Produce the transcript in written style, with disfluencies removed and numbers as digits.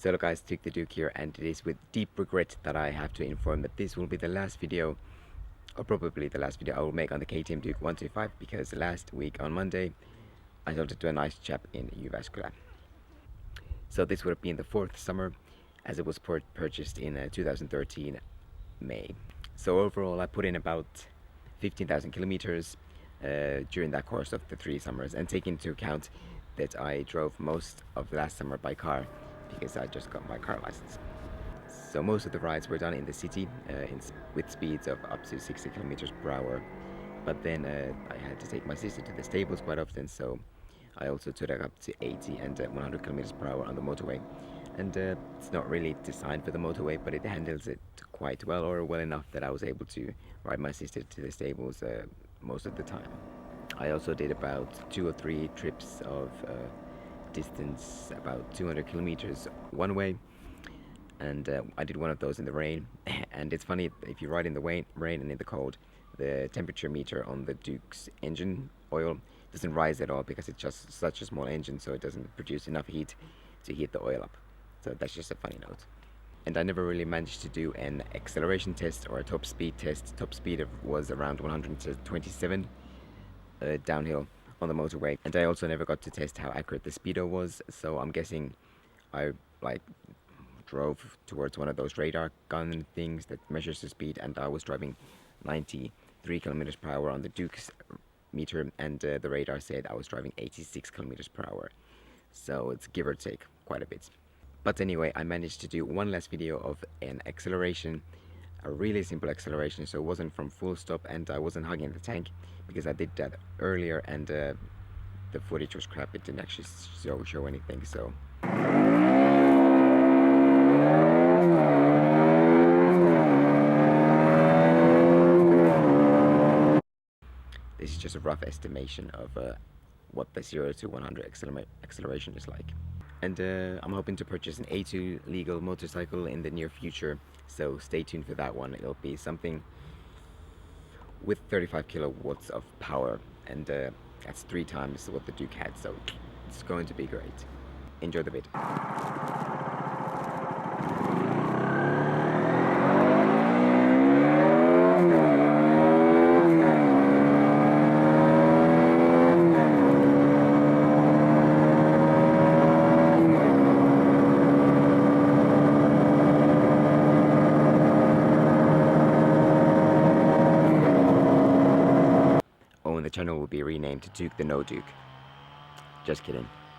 So hello guys, TuketheDuke here, and it is with deep regret that I have to inform that this will be the last video, or probably the last video I will make on the KTM Duke 125, because last week on Monday I sold it to a nice chap in Jyväskylä. So this would have been the 4th summer, as it was purchased in 2013 May. So overall I put in about 15,000 kilometers during that course of the 3 summers, and take into account that I drove most of last summer by car, because I just got my car license. So most of the rides were done in the city with speeds of up to 60 kilometers per hour. But then I had to take my sister to the stables quite often, so I also took it up to 80 and 100 kilometers per hour on the motorway. And it's not really designed for the motorway, but it handles it quite well, or well enough that I was able to ride my sister to the stables most of the time. I also did about 2 or 3 trips of distance, about 200 kilometers one way, and I did one of those in the rain. And it's funny, if you ride in the rain and in the cold, the temperature meter on the Duke's engine oil doesn't rise at all, because it's just such a small engine, so it doesn't produce enough heat to heat the oil up. So that's just a funny note. And I never really managed to do an acceleration test or a top speed test. Top speed was around 127 downhill on the motorway, and I also never got to test how accurate the speedo was, so I'm guessing I drove towards one of those radar gun things that measures the speed, and I was driving 93 kilometers per hour on the Duke's meter, and the radar said I was driving 86 kilometers per hour, so it's give or take quite a bit. But anyway, I managed to do one last video of an acceleration, a really simple acceleration, so it wasn't from full stop, and I wasn't hugging the tank, because I did that earlier, and the footage was crap. It didn't actually show anything, so this is just a rough estimation of what the 0 to 100 acceleration is like. And I'm hoping to purchase an A2 legal motorcycle in the near future, so stay tuned for that one. It'll be something with 35 kilowatts of power, and that's 3 times what the Duke had, so it's going to be great. Enjoy the vid. The channel will be renamed to TuketheDuke. Just kidding.